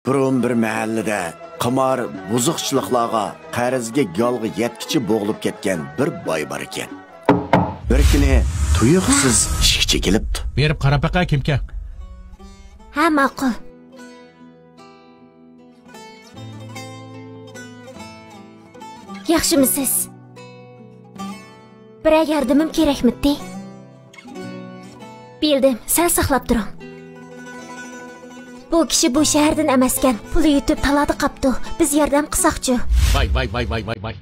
Burun bir mahallada qimor buzuqchiliklarga qarzga galg'i yetkichi bo'g'ilib ketgan bir boy bor ekan. Bir kuni tuyuqsiz ishga kelibdi. Berib qarab baqa kimga? Ha, ma'qul. Yaxshimisiz? Bir yordamim kerakmidi? Bildim, sal saqlab turing. Bu kishi bu shahardan emaskan, puli yutib talada qapti. Biz yordam qilsaqchi. Vay.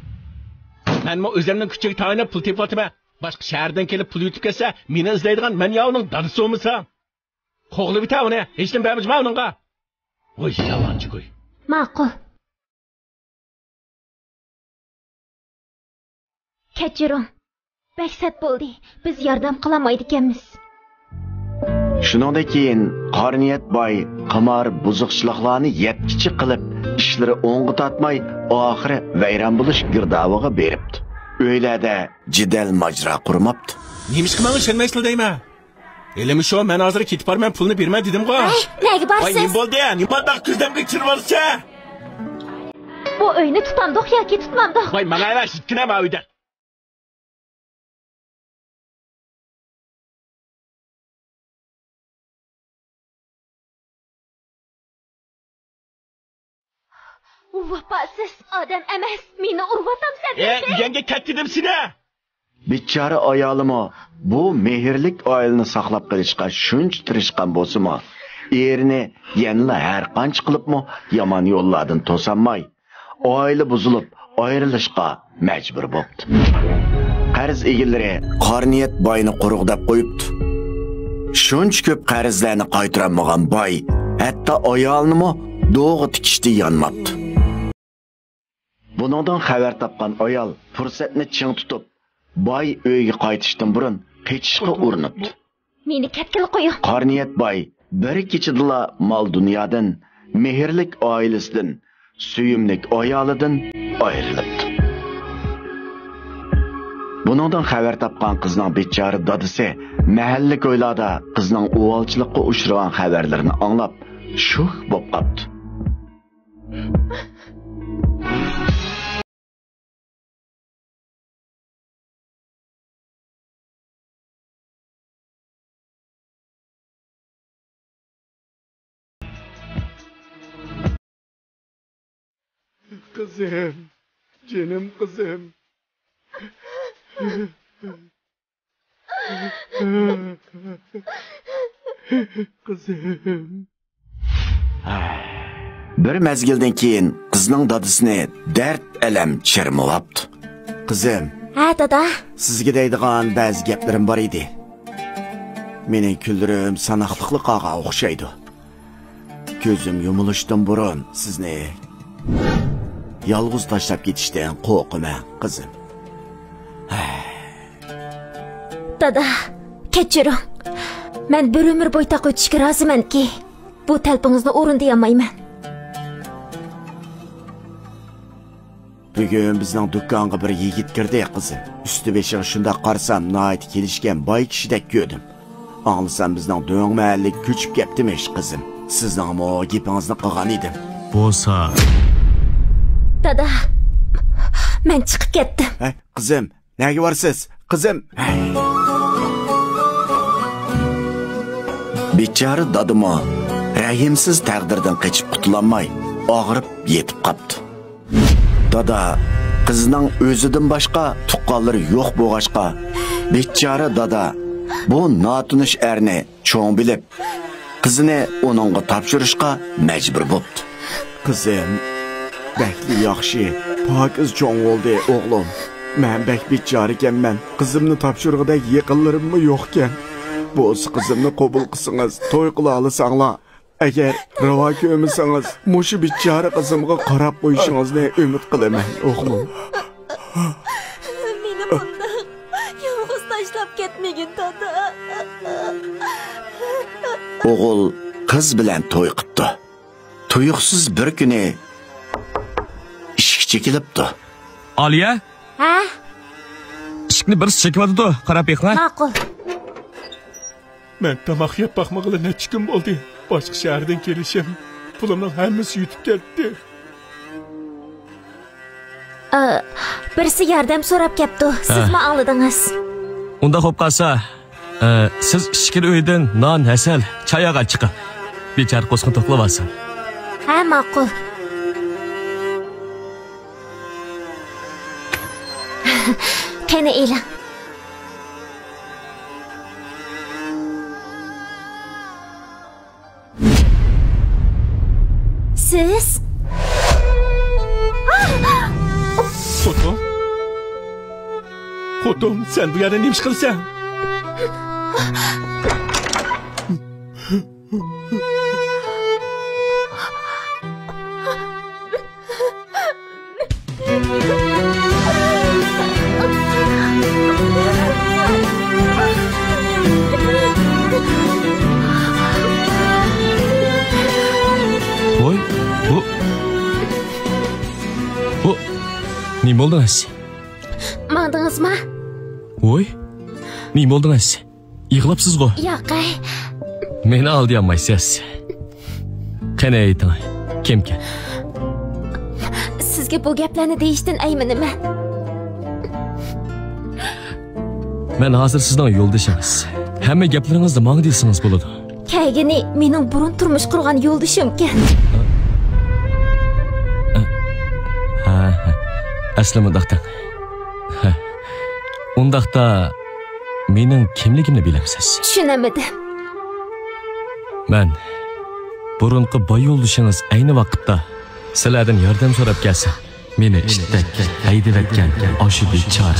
Men mo o'zimning kuchiga tayanib pul tepatima. Boshqa shahardan kelib pul yutib kelsa, meni izlaydigan men yovning dadisi bo'lmasam. Qo'g'li bita uni, hech nima bermajma uningga. Voy, yolg'onchi qo'y. Ma'qul. Kechiring. Baksat bo'ldi. Biz yordam qilolmaydi ekanmiz. Shuningdan keyin Qorniyat boy qimor buzuqchiliklarni yetkichi qilib, ishlari o'ng'i tatmay, oxiri vayron bo'lish girdoviga beribdi. O'ylarda jidal majra qurmabdi. Nemishqa menga ishonmaysizlar deyman. Elimi shu, men hozir ketib borman, pulni berma dedim-ku. Nega borsiz? Voy, nima bo'ldi? Nima ko'zdamga kirib olsa? Bu uyni tutamdiq yoki tutmamdiq? Voy, mana ayla shitgina ma uyda. Vafosiz odam emas, meni urvatamsan. Uyanga ketdim seni. Bichora ayolimi bu mehrlik oilani saqlab qolishga shuncha tirishgan bo'lsa-mu, erini yanla har qancha qilibmi yomon yo'llardan to'sanmay, oila buzilib, ayrilishga majbur bo'ldi. Qarz egillari Qorniyat boyni quruqdab qo'yibdi. Shuncha ko'p qarzlarni qaytarolmagan boy, hatto ayolnimi do'g'i tikishdi yonmabdi. Buningdan xabar topgan ayol fursatni ching tutib, boy uyga qaytishdan burun qechishga urinibdi. Meni katkil qo'ying. Qorniyat boy bir kechidala mol dunyodan, mehrlik oilasidan, suyumlik ayolidan ayrilibdi. Buningdan xabar topgan qizning bechora dadasi mahalla ko'ylarda qizning o'g'ilchilikqa uchragan xabarlarini anglab, shuh bo'lib qoldi. Kızım, canım kızım. Kızım. Bir mezgildan keyin qizning dadisini dard alam chirmolabdi. Qizim. Ha, dada. Sizga deydigan ba'zi gaplarim bor edi. Mening kunlarim sanoqliqqa o'xshaydi. Ko'zim yumilishdan burun sizni yolg'iz tashlab ketishdan qo'rqaman, qizim. Dada, kechiring. Men bir umr bo'yi taq o'tishga rozimanki, bu talpingizni o'rindayolmayman. Bugun bizning do'konga bir yigit kirdi, qizim. Usti-beshiga shunda qarsam, noit kelishgan boy kishidek ko'rdim. Anglasam bizning do'ng mahallik ko'chib ketdimish, qizim. Sizning mo gapingizni qilgan edim. Bo'lsa. Dada, men chiqib ketdim. Qizim, nega borsiz? Qizim. Bechora dadimo rahimsiz taqdirdan qochib qutulolmay, og'rib yetib qopti. Dada, qizning o'zidan boshqa tuqqanlari yo'q bo'lg'achqa, bechora dada bu notunish erni cho'ng bilib, qizini uningga topshirishga majbur bo'ldi. Qizim, Bekli yaxshi, pokiz cho'ng bo'ldi, o'g'lim. Men bek bechora ekanman. Qizimni topshirig'idek yaqinlarimmi yo'q ekan. Bo'z qizimni qabul qilsangiz, to'y qila olsanglar. Agar ravo ko'rmasangiz, mushu bechora qizimga qarab qo'yishingizni umid qilaman, o'g'lim. Meni bundan yolg'iz tashlab ketmagin, dada. O'g'il qiz bilan to'y qildi. Tuyuqsiz bir kuni ishga chekilibdi. Aliya? Ha? Ishni bir chekyapti, qarab yiqla. Ma'qul. Men tamoq yeb baxmag'ili necha kun bo'ldi. Boshqa shahardan kelishim. pulimning hammasi yutib ketdi. Birisi yordam so'rab kelibdi. Sizmi aldingiz? Unda xo'p qolsa, siz ishkir uydan non, hasal, choy olib chiqing. Bechar qo'sqin to'qlab olsin. Ha, ma'qul. Qani eling. Siz? Xo'tum, sen bu yerda nima ish qilsan? Voy, bu nima bo'ldi siz? Mangdingizmi? Voy, nima bo'ldi siz? Yig'labsiz-ku? Yo'q. Meni olmaysiz. Qani ayting, kimkan? Sizga bu gaplarni deyishdan ayminaman. Men hozir sizning yo'ldoshingiz. Hamma gaplaringizni menga desangiz bo'ladi. Kaygini mening burun turmush qurgan yo'ldishimkan. Asli mundaqdan. Undaqda mening kimligimni bilamsiz. Tushunamadim. Men burunqi boy yo'ldishingiz ayni vaqtda sizlardan yordam so'rab kelsa, meni ishdan haydab o'tgan oshibi chor.